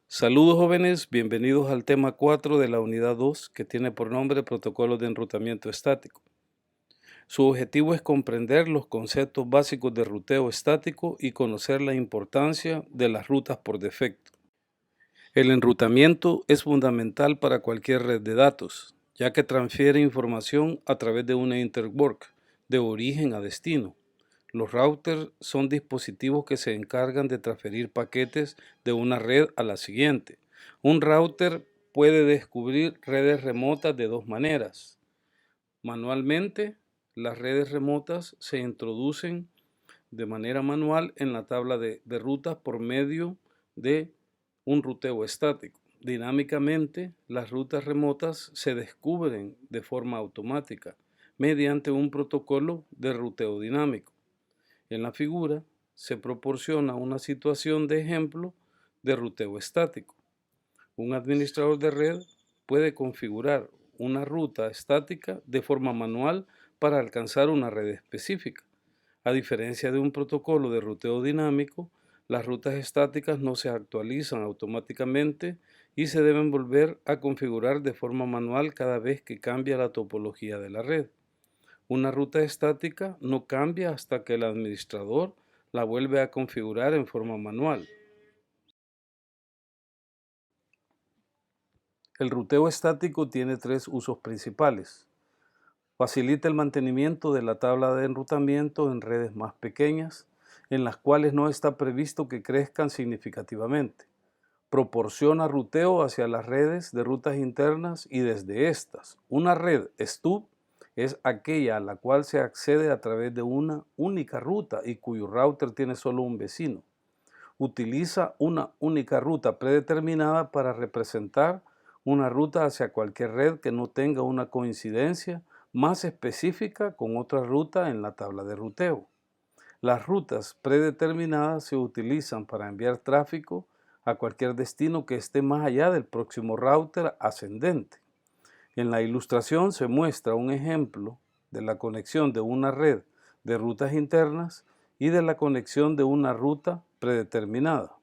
Saludos jóvenes, bienvenidos al tema 4 de la unidad 2 que tiene por nombre Protocolos de enrutamiento estático. Su objetivo es comprender los conceptos básicos de ruteo estático y conocer la importancia de las rutas por defecto. El enrutamiento es fundamental para cualquier red de datos, ya que transfiere información a través de una interwork, de origen a destino. Los routers son dispositivos que se encargan de transferir paquetes de una red a la siguiente. Un router puede descubrir redes remotas de dos maneras. Manualmente, las redes remotas se introducen de manera manual en la tabla de rutas por medio de un ruteo estático. Dinámicamente, las rutas remotas se descubren de forma automática mediante un protocolo de ruteo dinámico. En la figura se proporciona una situación de ejemplo de ruteo estático. Un administrador de red puede configurar una ruta estática de forma manual para alcanzar una red específica. A diferencia de un protocolo de ruteo dinámico, las rutas estáticas no se actualizan automáticamente y se deben volver a configurar de forma manual cada vez que cambia la topología de la red. Una ruta estática no cambia hasta que el administrador la vuelve a configurar en forma manual. El ruteo estático tiene tres usos principales. Facilita el mantenimiento de la tabla de enrutamiento en redes más pequeñas, en las cuales no está previsto que crezcan significativamente. Proporciona ruteo hacia las redes de rutas internas y desde estas. Una red stub es aquella a la cual se accede a través de una única ruta y cuyo router tiene solo un vecino. Utiliza una única ruta predeterminada para representar una ruta hacia cualquier red que no tenga una coincidencia más específica con otra ruta en la tabla de ruteo. Las rutas predeterminadas se utilizan para enviar tráfico a cualquier destino que esté más allá del próximo router ascendente. En la ilustración se muestra un ejemplo de la conexión de una red de rutas internas y de la conexión de una ruta predeterminada.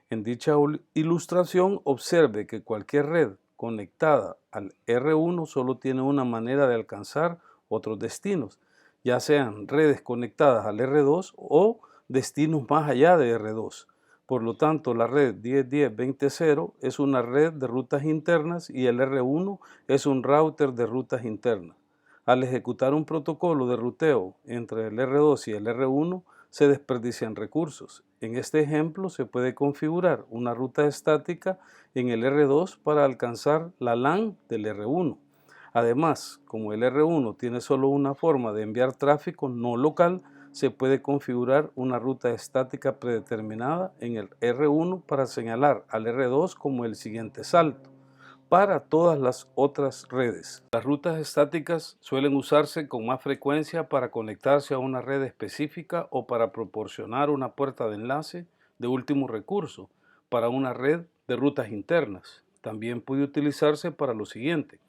En dicha ilustración observe que cualquier red conectada al R1 solo tiene una manera de alcanzar otros destinos, ya sean redes conectadas al R2 o destinos más allá de R2. Por lo tanto, la red 10.10.20.0 es una red de rutas internas y el R1 es un router de rutas internas. Al ejecutar un protocolo de ruteo entre el R2 y el R1, se desperdician recursos. En este ejemplo se puede configurar una ruta estática en el R2 para alcanzar la LAN del R1. Además, como el R1 tiene solo una forma de enviar tráfico no local, se puede configurar una ruta estática predeterminada en el R1 para señalar al R2 como el siguiente salto para todas las otras redes. Las rutas estáticas suelen usarse con más frecuencia para conectarse a una red específica o para proporcionar una puerta de enlace de último recurso para una red de rutas internas. También puede utilizarse para lo siguiente: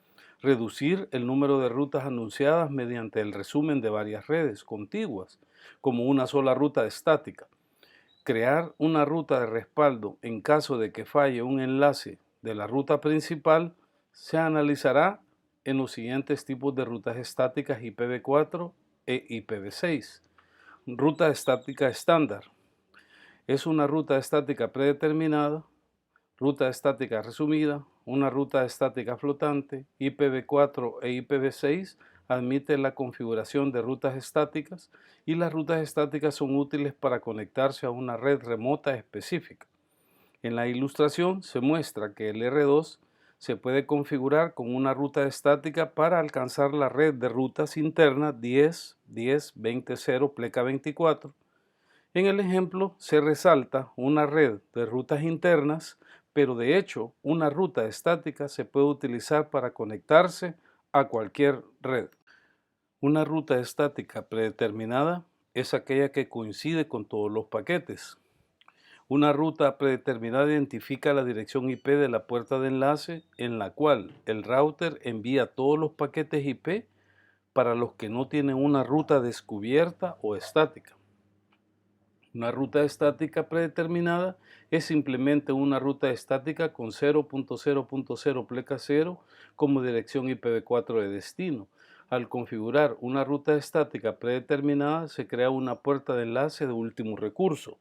reducir el número de rutas anunciadas mediante el resumen de varias redes contiguas, como una sola ruta estática. Crear una ruta de respaldo en caso de que falle un enlace de la ruta principal se analizará en los siguientes tipos de rutas estáticas IPv4 e IPv6. Ruta estática estándar. Es una ruta estática predeterminada, ruta estática resumida, una ruta estática flotante. IPv4 e IPv6 admite la configuración de rutas estáticas y las rutas estáticas son útiles para conectarse a una red remota específica. En la ilustración se muestra que el R2 se puede configurar con una ruta estática para alcanzar la red de rutas internas 10.10.20.0 pleca 24. En el ejemplo se resalta una red de rutas internas, pero de hecho una ruta estática se puede utilizar para conectarse a cualquier red. Una ruta estática predeterminada es aquella que coincide con todos los paquetes. Una ruta predeterminada identifica la dirección IP de la puerta de enlace en la cual el router envía todos los paquetes IP para los que no tienen una ruta descubierta o estática. Una ruta estática predeterminada es simplemente una ruta estática con 0.0.0 pleca 0 como dirección IPv4 de destino. Al configurar una ruta estática predeterminada se crea una puerta de enlace de último recurso.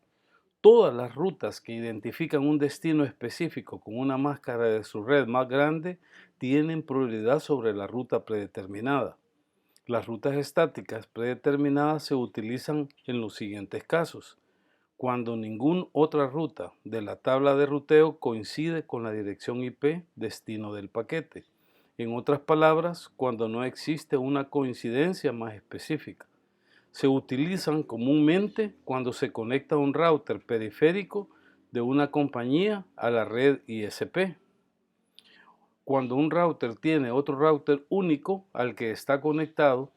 Todas las rutas que identifican un destino específico con una máscara de su red más grande tienen prioridad sobre la ruta predeterminada. Las rutas estáticas predeterminadas se utilizan en los siguientes casos: cuando ninguna otra ruta de la tabla de ruteo coincide con la dirección IP destino del paquete. En otras palabras, cuando no existe una coincidencia más específica. Se utilizan comúnmente cuando se conecta un router periférico de una compañía a la red ISP. Cuando un router tiene otro router único al que está conectado,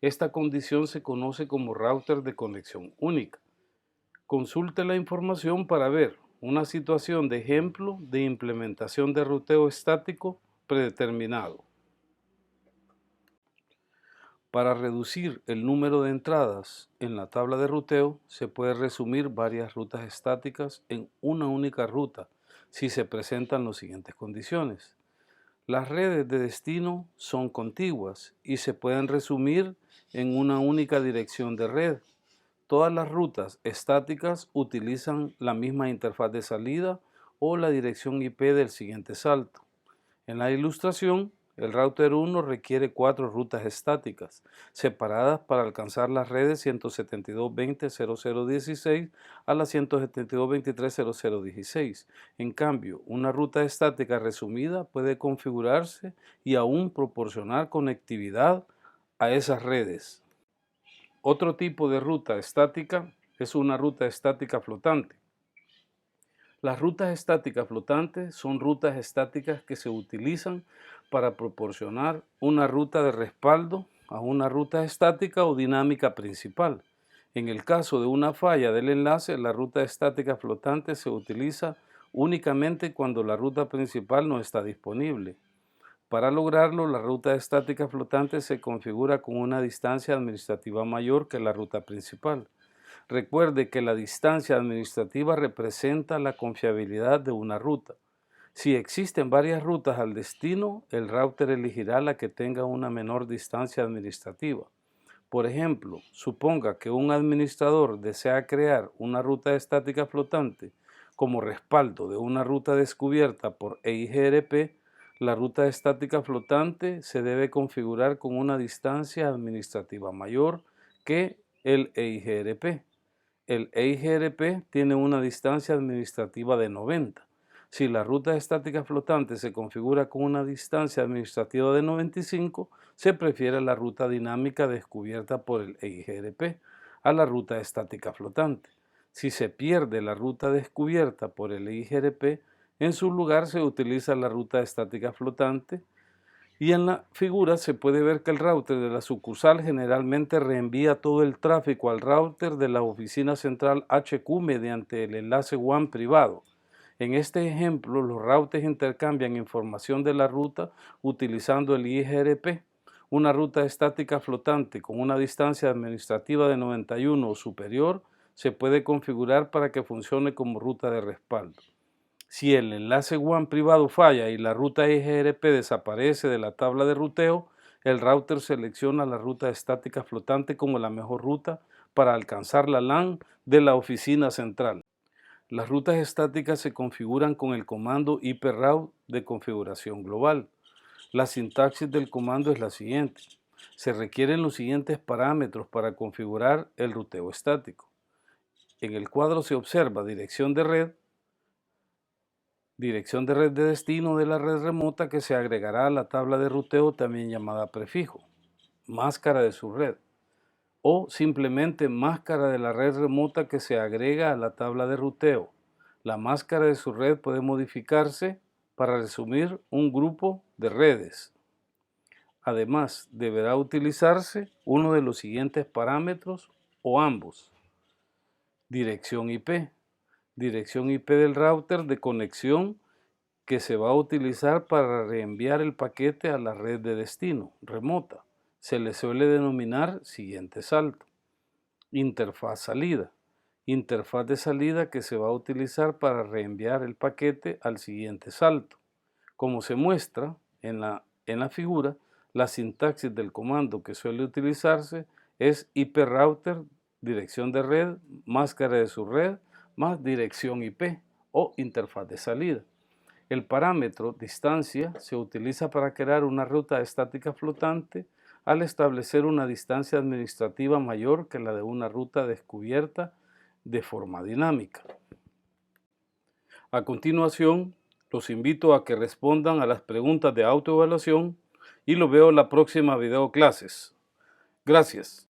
esta condición se conoce como router de conexión única. Consulte la información para ver una situación de ejemplo de implementación de ruteo estático predeterminado. Para reducir el número de entradas en la tabla de ruteo, se puede resumir varias rutas estáticas en una única ruta si se presentan las siguientes condiciones. Las redes de destino son contiguas y se pueden resumir en una única dirección de red. Todas las rutas estáticas utilizan la misma interfaz de salida o la dirección IP del siguiente salto. En la ilustración, el router 1 requiere 4 rutas estáticas, separadas para alcanzar las redes 172.20.0016 a la 172.23.0016. En cambio, una ruta estática resumida puede configurarse y aún proporcionar conectividad a esas redes. Otro tipo de ruta estática es una ruta estática flotante. Las rutas estáticas flotantes son rutas estáticas que se utilizan para proporcionar una ruta de respaldo a una ruta estática o dinámica principal. En el caso de una falla del enlace, la ruta estática flotante se utiliza únicamente cuando la ruta principal no está disponible. Para lograrlo, la ruta estática flotante se configura con una distancia administrativa mayor que la ruta principal. Recuerde que la distancia administrativa representa la confiabilidad de una ruta. Si existen varias rutas al destino, el router elegirá la que tenga una menor distancia administrativa. Por ejemplo, suponga que un administrador desea crear una ruta estática flotante como respaldo de una ruta descubierta por EIGRP. La ruta estática flotante se debe configurar con una distancia administrativa mayor que el EIGRP. El EIGRP tiene una distancia administrativa de 90. Si la ruta estática flotante se configura con una distancia administrativa de 95, se prefiere la ruta dinámica descubierta por el EIGRP a la ruta estática flotante. Si se pierde la ruta descubierta por el EIGRP, en su lugar se utiliza la ruta estática flotante. Y en la figura se puede ver que el router de la sucursal generalmente reenvía todo el tráfico al router de la oficina central HQ mediante el enlace WAN privado. En este ejemplo, los routers intercambian información de la ruta utilizando el IGRP. Una ruta estática flotante con una distancia administrativa de 91 o superior se puede configurar para que funcione como ruta de respaldo. Si el enlace WAN privado falla y la ruta IGRP desaparece de la tabla de ruteo, el router selecciona la ruta estática flotante como la mejor ruta para alcanzar la LAN de la oficina central. Las rutas estáticas se configuran con el comando iproute de configuración global. La sintaxis del comando es la siguiente. Se requieren los siguientes parámetros para configurar el ruteo estático. En el cuadro se observa dirección de red de destino de la red remota que se agregará a la tabla de ruteo, también llamada prefijo, máscara de su red, o simplemente máscara de la red remota que se agrega a la tabla de ruteo. La máscara de su red puede modificarse para resumir un grupo de redes. Además, deberá utilizarse uno de los siguientes parámetros o ambos. Dirección IP. Dirección IP del router de conexión que se va a utilizar para reenviar el paquete a la red de destino remota. Se le suele denominar siguiente salto. Interfaz salida, interfaz de salida que se va a utilizar para reenviar el paquete al siguiente salto. Como se muestra en la figura, la sintaxis del comando que suele utilizarse es iprouter, dirección de red, máscara de su red, más dirección IP o interfaz de salida. El parámetro distancia se utiliza para crear una ruta estática flotante al establecer una distancia administrativa mayor que la de una ruta descubierta de forma dinámica. A continuación, los invito a que respondan a las preguntas de autoevaluación y los veo en la próxima videoclases. Gracias.